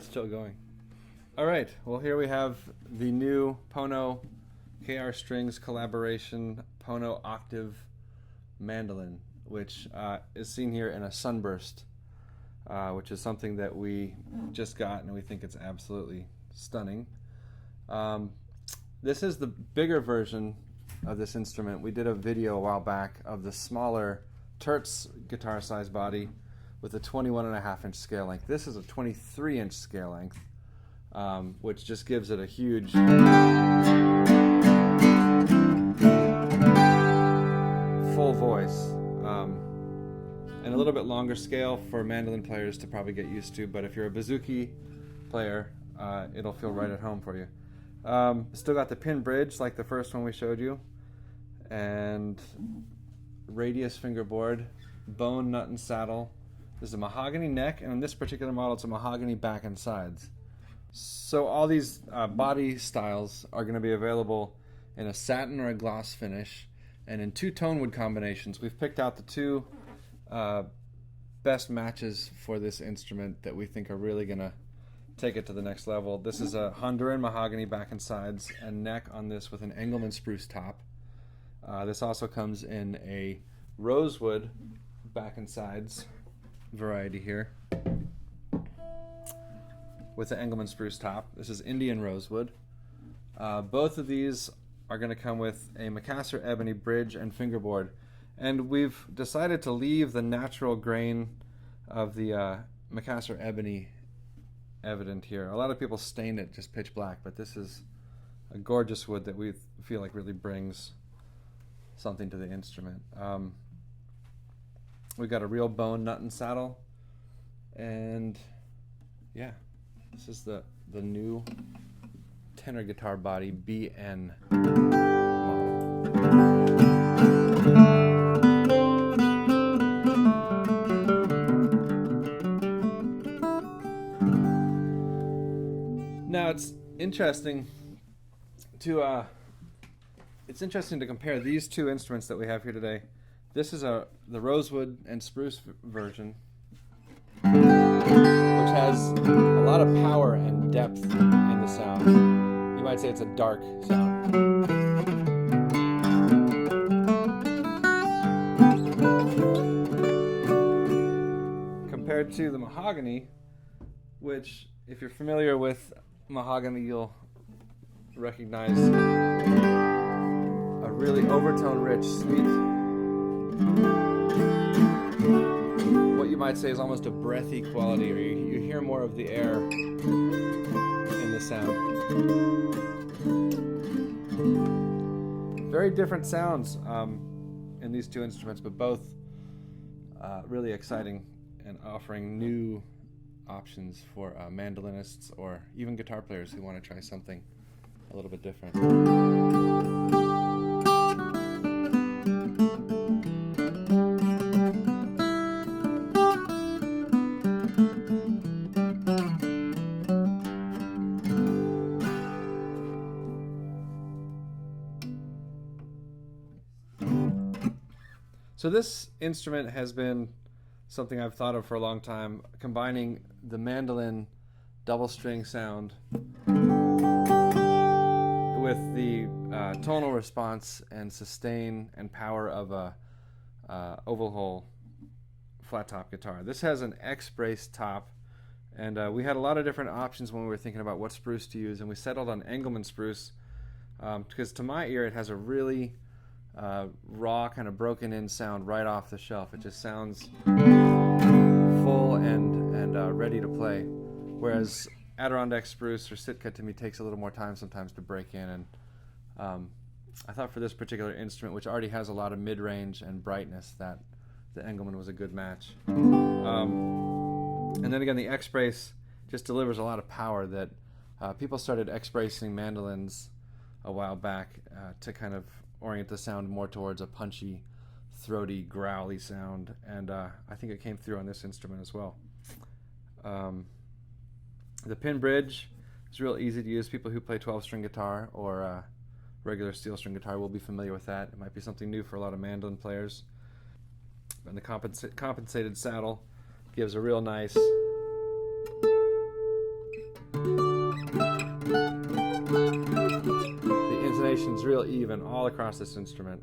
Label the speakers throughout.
Speaker 1: Still going. All right. Well, here we have the new Pono KR Strings collaboration Pono Octave Mandolin, which is seen here in a sunburst, which is something that we just got, and we think it's absolutely stunning. This is the bigger version of this instrument. We did a video a while back of the smaller Tertz guitar size body with a 21.5-inch scale length. This is a 23-inch scale length, which just gives it a huge full voice, and a little bit longer scale for mandolin players to probably get used to, but if you're a bouzouki player, it'll feel right at home for you. Still got the pin bridge like the first one we showed you, and radius fingerboard, bone nut and saddle. This is a mahogany neck, and in this particular model it's a mahogany back and sides. So all these body styles are going to be available in a satin or a gloss finish, and in 2 tone wood combinations. We've picked out the 2 best matches for this instrument that we think are really going to take it to the next level. This is a Honduran mahogany back and sides and neck on this with an Engelmann spruce top. This also comes in a rosewood back and sides variety here with the Engelmann spruce top. This is Indian rosewood. Both of these are going to come with a Macassar ebony bridge and fingerboard, and we've decided to leave the natural grain of the Macassar ebony evident here. A lot of people stain it just pitch black, but this is a gorgeous wood that we feel like really brings something to the instrument. We've got a real bone nut and saddle, and yeah, this is the new tenor guitar body BN model. Now it's interesting to compare these 2 instruments that we have here today. This is the rosewood and spruce version, which has a lot of power and depth in the sound. You might say it's a dark sound. Compared to the mahogany, which, if you're familiar with mahogany, you'll recognize a really overtone rich, sweet, what you might say is almost a breathy quality, or you hear more of the air in the sound. Very different sounds in these 2 instruments, but both really exciting and offering new options for mandolinists or even guitar players who want to try something a little bit different. So this instrument has been something I've thought of for a long time, combining the mandolin double string sound with the tonal response and sustain and power of a oval hole flat top guitar. This has an X-brace top, and we had a lot of different options when we were thinking about what spruce to use, and we settled on Engelmann spruce because to my ear it has a really raw, kind of broken in sound right off the shelf. It just sounds full and ready to play, whereas Adirondack spruce or Sitka to me takes a little more time sometimes to break in, and I thought for this particular instrument, which already has a lot of mid-range and brightness, that the Engelmann was a good match. And then again, the X-brace just delivers a lot of power that people started X-bracing mandolins a while back to kind of orient the sound more towards a punchy, throaty, growly sound, and I think it came through on this instrument as well. The pin bridge is real easy to use. People who play 12-string guitar or regular steel string guitar will be familiar with that. It might be something new for a lot of mandolin players. And the compensated saddle gives a real nice real even all across this instrument.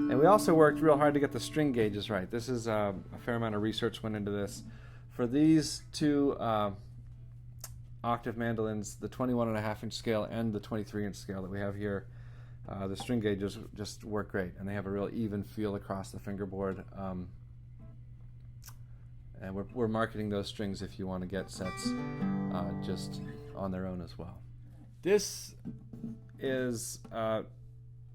Speaker 1: And we also worked real hard to get the string gauges right. This is a fair amount of research went into this. For these two octave mandolins, the 21.5-inch scale and the 23-inch scale that we have here, the string gauges just work great, and they have a real even feel across the fingerboard. And we're marketing those strings if you want to get sets just on their own as well. This is a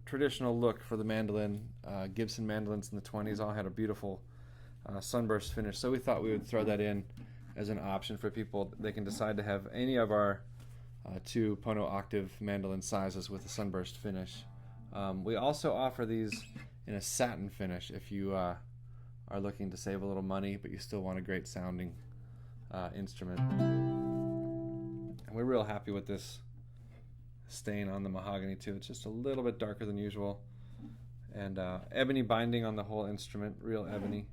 Speaker 1: traditional look for the mandolin. Gibson mandolins in the 20s all had a beautiful sunburst finish, so we thought we would throw that in as an option for people. They can decide to have any of our two Pono octave mandolin sizes with a sunburst finish. We also offer these in a satin finish if you are looking to save a little money but you still want a great sounding instrument. And we're real happy with this stain on the mahogany too. It's just a little bit darker than usual, and ebony binding on the whole instrument, real ebony.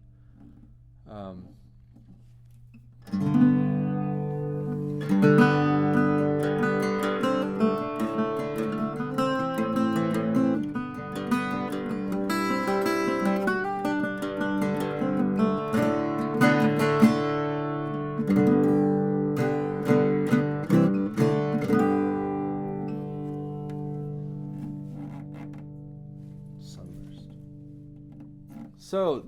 Speaker 1: So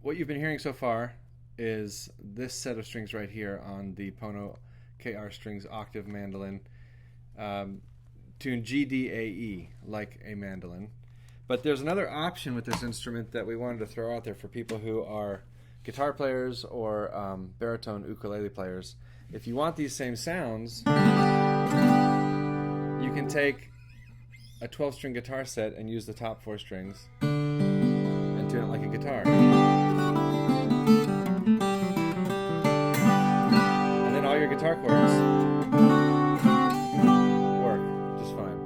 Speaker 1: what you've been hearing so far is this set of strings right here on the Pono KR Strings Octave Mandolin, tuned G, D, A, E, like a mandolin. But there's another option with this instrument that we wanted to throw out there for people who are guitar players or baritone ukulele players. If you want these same sounds, you can take a 12-string guitar set and use the top 4 strings and tune it like a guitar. And then all your guitar chords work just fine.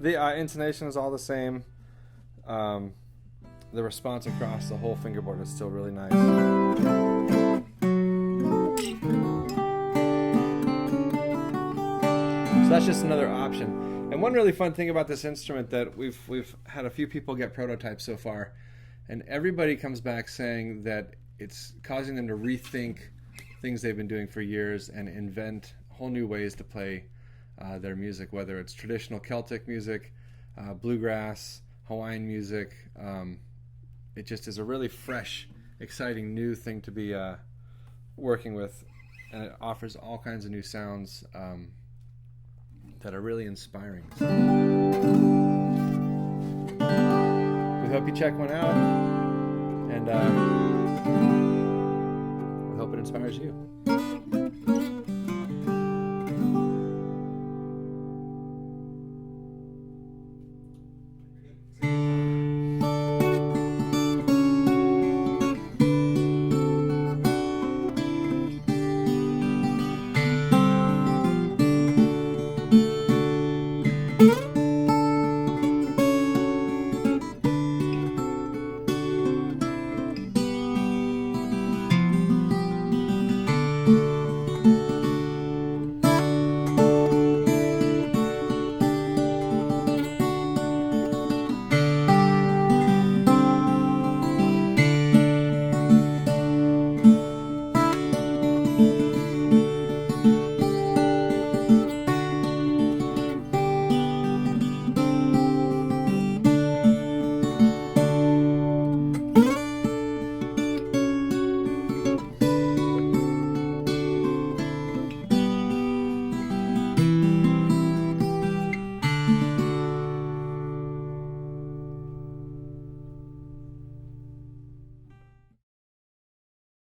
Speaker 1: The intonation is all the same. The response across the whole fingerboard is still really nice. So that's just another option. And one really fun thing about this instrument that we've had a few people get prototypes so far, and everybody comes back saying that it's causing them to rethink things they've been doing for years and invent whole new ways to play their music, whether it's traditional Celtic music, bluegrass, Hawaiian music. It just is a really fresh, exciting new thing to be working with, and it offers all kinds of new sounds that are really inspiring. We hope you check one out, and we hope it inspires you.